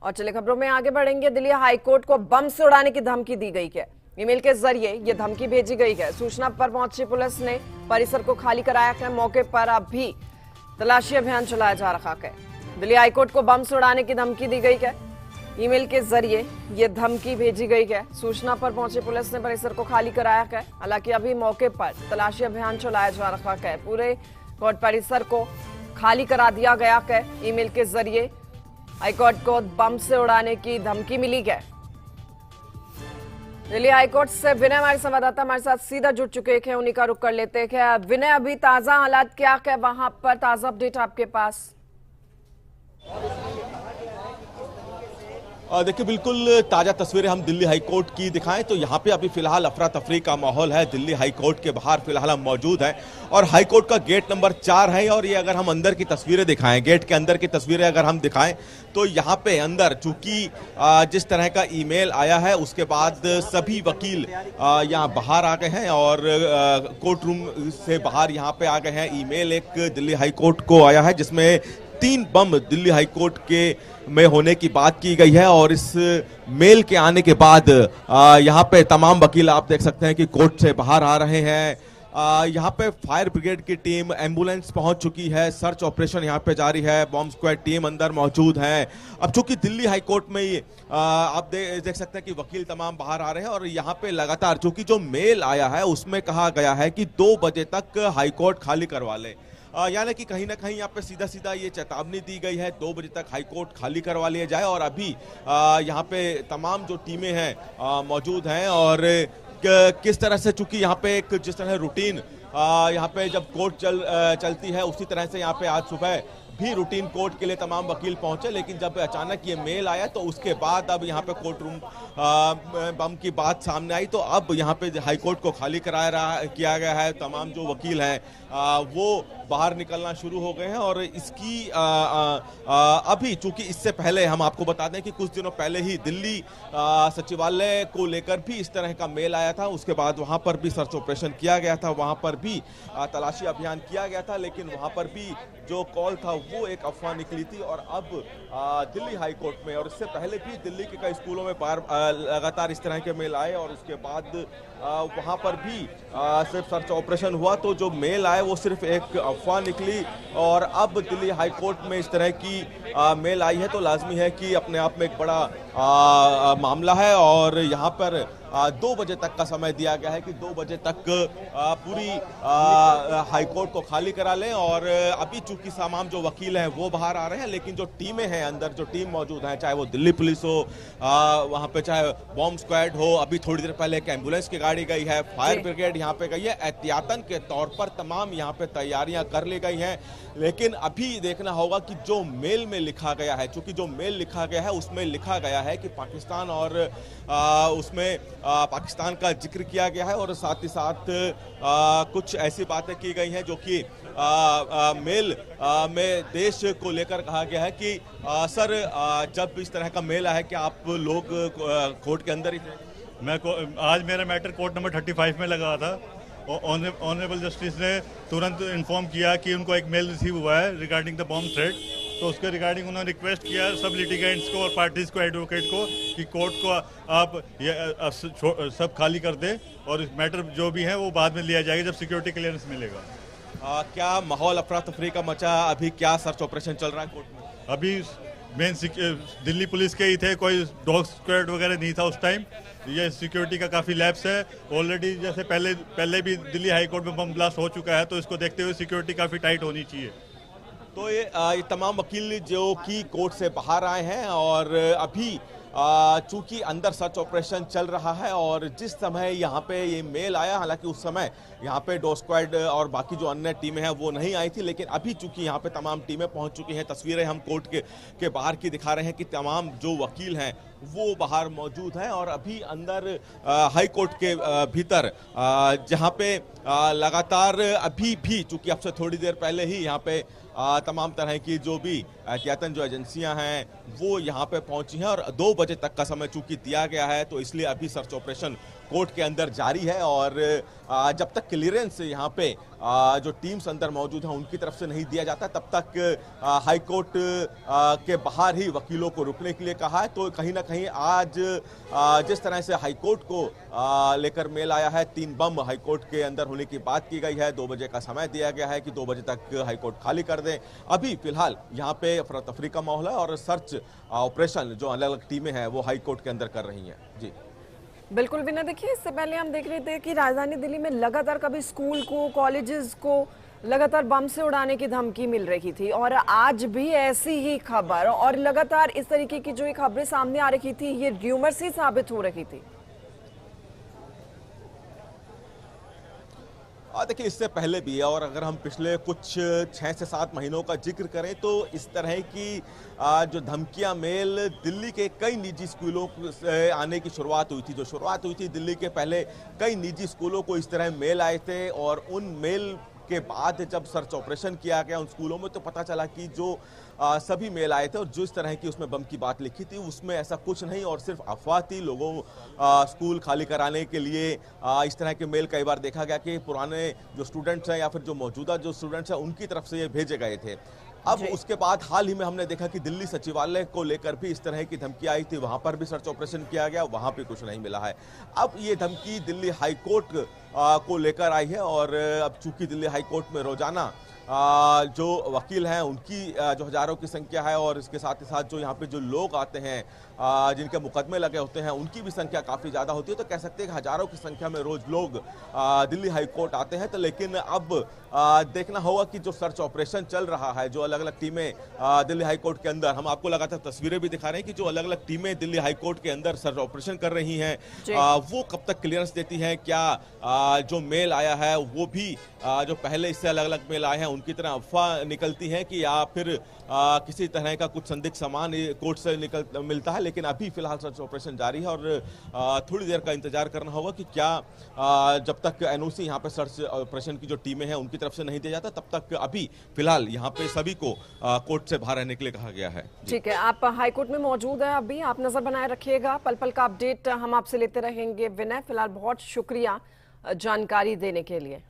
और चले खबरों में आगे बढ़ेंगे। दिल्ली हाईकोर्ट को बम से उड़ाने की धमकी दी गई है। ईमेल के जरिए ये धमकी भेजी गई है। सूचना पर पहुंची पुलिस ने परिसर को खाली कराया है। मौके पर अब भी तलाशी अभियान चलाया जा रहा है। दिल्ली हाईकोर्ट को बम से उड़ाने की धमकी दी गई है। ईमेल के जरिए ये धमकी भेजी गई है। सूचना पर पहुंची पुलिस ने परिसर को खाली कराया है। हालांकि अभी मौके पर तलाशी अभियान चलाया जा रहा है। पूरे कोर्ट परिसर को खाली करा दिया गया है। ईमेल के जरिए हाईकोर्ट को बम से उड़ाने की धमकी मिली है। दिल्ली हाईकोर्ट से विनय हमारे संवाददाता हमारे साथ सीधा जुड़ चुके हैं, उन्हीं का रुख कर लेते हैं। विनय, अभी ताजा हालात क्या है वहां पर, ताजा अपडेट आपके पास? देखिए, बिल्कुल ताजा तस्वीरें हम दिल्ली हाईकोर्ट की दिखाएं तो यहाँ पे अभी फिलहाल अफरा तफरी का माहौल है। दिल्ली हाईकोर्ट के बाहर फिलहाल हम मौजूद हैं और हाईकोर्ट का गेट नंबर 4 है। और ये अगर हम अंदर की तस्वीरें दिखाएं, गेट के अंदर की तस्वीरें अगर हम दिखाएं तो यहाँ पे अंदर चूंकि जिस तरह का ईमेल आया है उसके बाद सभी वकील यहाँ बाहर आ गए हैं और कोर्ट रूम से बाहर यहाँ पे आ गए हैं। ईमेल एक दिल्ली हाईकोर्ट को आया है जिसमें 3 बम दिल्ली हाईकोर्ट के में होने की बात की गई है। और इस मेल के आने के बाद यहाँ पे तमाम वकील आप देख सकते हैं कि कोर्ट से बाहर आ रहे हैं। यहाँ पे फायर ब्रिगेड की टीम, एम्बुलेंस पहुंच चुकी है। सर्च ऑपरेशन यहाँ पे जारी है। बॉम्ब स्क्वाड टीम अंदर मौजूद है। अब चूंकि दिल्ली हाईकोर्ट में आप देख सकते हैं कि वकील तमाम बाहर आ रहे हैं और यहाँ पे लगातार चूंकि जो मेल आया है उसमें कहा गया है कि 2 बजे तक हाईकोर्ट खाली करवा ले। यानी कि कहीं ना कहीं यहाँ पे सीधा सीधा ये चेतावनी दी गई है 2 बजे तक हाईकोर्ट खाली करवा लिया जाए। और अभी यहाँ पे तमाम जो टीमें हैं मौजूद हैं और किस तरह से चूंकि यहाँ पे एक जिस तरह रूटीन यहाँ पे जब कोर्ट चलती है उसी तरह से यहाँ पे आज सुबह भी रूटीन कोर्ट के लिए तमाम वकील पहुंचे। लेकिन जब अचानक ये मेल आया तो उसके बाद अब यहाँ पे कोर्ट रूम बम की बात सामने आई तो अब यहाँ पे हाईकोर्ट को खाली किया गया है। तमाम जो वकील हैं वो बाहर निकलना शुरू हो गए हैं। और इसकी अभी चूंकि इससे पहले हम आपको बता दें कि कुछ दिनों पहले ही दिल्ली सचिवालय को लेकर भी इस तरह का मेल आया था। उसके बाद वहां पर भी सर्च ऑपरेशन किया गया था, वहां पर भी तलाशी अभियान किया गया था। लेकिन वहां पर भी जो कॉल था वो एक अफवाह निकली थी। और अब दिल्ली हाईकोर्ट में और इससे पहले भी दिल्ली के कई स्कूलों में लगातार इस तरह के मेल आए और उसके बाद वहां पर भी सिर्फ सर्च ऑपरेशन हुआ। तो जो मेल आए वो सिर्फ एक अफवाह निकली। और अब दिल्ली हाईकोर्ट में इस तरह की मेल आई है तो लाजमी है कि अपने आप में एक बड़ा मामला है। और यहाँ पर 2 बजे तक का समय दिया गया है कि 2 बजे तक पूरी हाईकोर्ट को खाली करा लें। और अभी चूंकि तमाम जो वकील हैं वो बाहर आ रहे हैं लेकिन जो टीमें हैं अंदर, जो टीम मौजूद हैं, चाहे वो दिल्ली पुलिस हो, वहां पे चाहे बॉम्ब स्क्वाड हो, अभी थोड़ी देर पहले एक एम्बुलेंस की गाड़ी गई है, फायर ब्रिगेड यहाँ पे गई है। एहतियातन के तौर पर तमाम यहाँ पे तैयारियां कर ली गई हैं। लेकिन अभी देखना होगा कि जो मेल में लिखा गया है, चूंकि जो मेल लिखा गया है उसमें लिखा गया है कि पाकिस्तान और उसमें पाकिस्तान का जिक्र किया गया है और साथ ही साथ कुछ ऐसी बातें की गई हैं जो कि मेल में देश को लेकर कहा गया है कि सर जब इस तरह का मेल आया कि आप लोग कोर्ट के अंदर ही थे। आज मेरा मैटर कोर्ट नंबर 35 में लगा था। ऑनरेबल जस्टिस ने तुरंत इन्फॉर्म किया कि उनको एक मेल रिसीव हुआ है रिगार्डिंग द बॉम्ब थ्रेट। तो उसके रिगार्डिंग उन्होंने रिक्वेस्ट किया सब लिटिगेंट्स को और पार्टीज को, एडवोकेट को, कि कोर्ट को आप ये सब खाली कर दें और मैटर जो भी है वो बाद में लिया जाएगा जब सिक्योरिटी क्लियरेंस मिलेगा। क्या माहौल अफरा तफरी का मचा? अभी क्या सर्च ऑपरेशन चल रहा है कोर्ट में? अभी मेन दिल्ली पुलिस के ही थे, कोई डॉग स्क्वाड वगैरह नहीं था उस टाइम। ये सिक्योरिटी का काफ़ी लैप्स है ऑलरेडी। जैसे पहले भी दिल्ली हाईकोर्ट में बम ब्लास्ट हो चुका है तो इसको देखते हुए सिक्योरिटी काफ़ी टाइट होनी चाहिए। तो ये तमाम वकील जो कि कोर्ट से बाहर आए हैं और अभी चूंकि अंदर सर्च ऑपरेशन चल रहा है और जिस समय यहाँ पे ये मेल आया, हालांकि उस समय यहाँ पे डॉग स्क्वाड और बाकी जो अन्य टीमें हैं वो नहीं आई थी। लेकिन अभी चूंकि यहाँ पे तमाम टीमें पहुँच चुकी हैं, तस्वीरें हम कोर्ट के बाहर की दिखा रहे हैं कि तमाम जो वकील हैं वो बाहर मौजूद हैं। और अभी अंदर हाई कोर्ट के भीतर जहाँ पे लगातार अभी भी चूंकि अब से थोड़ी देर पहले ही यहाँ पे तमाम तरह की जो भी एहतियातन जो एजेंसियां हैं वो यहाँ पे पहुंची हैं और 2 बजे तक का समय चूंकि दिया गया है तो इसलिए अभी सर्च ऑपरेशन कोर्ट के अंदर जारी है और जब तक क्लियरेंस यहाँ पे जो टीम्स अंदर मौजूद हैं उनकी तरफ से नहीं दिया जाता तब तक हाई कोर्ट के बाहर ही वकीलों को रुकने के लिए कहा है। तो कहीं ना कहीं आज जिस तरह से हाई कोर्ट को लेकर मेल आया है, 3 बम हाई कोर्ट के अंदर होने की बात की गई है, 2 बजे का समय दिया गया है कि 2 बजे तक हाई कोर्ट खाली कर दें। अभी फिलहाल यहाँ पे अफरा तफरी का माहौल है और सर्च ऑपरेशन जो अलग अलग टीमें हैं वो हाई कोर्ट के अंदर कर रही हैं। जी बिल्कुल विनय, देखिए इससे पहले हम देख रहे थे कि राजधानी दिल्ली में लगातार कभी स्कूल को, कॉलेजेस को लगातार बम से उड़ाने की धमकी मिल रही थी और आज भी ऐसी ही खबर और लगातार इस तरीके की जो ये खबरें सामने आ रही थी ये र्यूमर्स ही साबित हो रही थी। देखिए इससे पहले भी है और अगर हम पिछले कुछ 6 से 7 महीनों का जिक्र करें तो इस तरह की जो धमकियां मेल दिल्ली के कई निजी स्कूलों से आने की शुरुआत हुई थी। जो शुरुआत हुई थी दिल्ली के पहले कई निजी स्कूलों को इस तरह मेल आए थे और उन मेल के बाद जब सर्च ऑपरेशन किया गया उन स्कूलों में तो पता चला कि जो सभी मेल आए थे और जिस तरह की उसमें बम की बात लिखी थी उसमें ऐसा कुछ नहीं और सिर्फ अफवाह थी। लोगों स्कूल खाली कराने के लिए इस तरह के मेल कई बार देखा गया कि पुराने जो स्टूडेंट्स हैं या फिर जो मौजूदा जो स्टूडेंट्स हैं उनकी तरफ से ये भेजे गए थे। अब उसके बाद हाल ही में हमने देखा कि दिल्ली सचिवालय को लेकर भी इस तरह की धमकी आई थी, वहां पर भी सर्च ऑपरेशन किया गया, वहां पे कुछ नहीं मिला है। अब ये धमकी दिल्ली हाई कोर्ट को लेकर आई है और अब चूंकि दिल्ली हाई कोर्ट में रोजाना जो वकील हैं उनकी जो हजारों की संख्या है और इसके साथ ही साथ जो यहाँ पे जो लोग आते हैं जिनके मुकदमे लगे होते हैं उनकी भी संख्या काफ़ी ज़्यादा होती है। तो कह सकते हैं कि हजारों की संख्या में रोज लोग दिल्ली हाई कोर्ट आते हैं। तो लेकिन अब देखना होगा कि जो सर्च ऑपरेशन चल रहा है, जो अलग अलग टीमें दिल्ली हाई कोर्ट के अंदर, हम आपको लगातार तस्वीरें भी दिखा रहे हैं कि जो अलग अलग टीमें दिल्ली हाई कोर्ट के अंदर सर्च ऑपरेशन कर रही हैं वो कब तक क्लियरेंस देती हैं। क्या जो मेल आया है वो भी जो पहले इससे अलग अलग मेल आए हैं उनकी तरह अफवाह निकलती है कि या फिर किसी तरह का कुछ संदिग्ध सामान कोर्ट से मिलता है। लेकिन अभी फिलहाल सर्च ऑपरेशन जारी है और थोड़ी देर का इंतजार करना होगा कि क्या जब तक एनओसी यहाँ पे सर्च ऑपरेशन की जो टीमें हैं उनकी तरफ से नहीं दिया जाता तब तक अभी फिलहाल यहाँ पे सभी को कोर्ट से बाहर रहने के लिए कहा गया है। ठीक है, आप हाई कोर्ट में मौजूद हैं, अभी आप नजर बनाए रखिएगा, पल पल का अपडेट हम आपसे लेते रहेंगे। विनय, फिलहाल बहुत शुक्रिया जानकारी देने के लिए।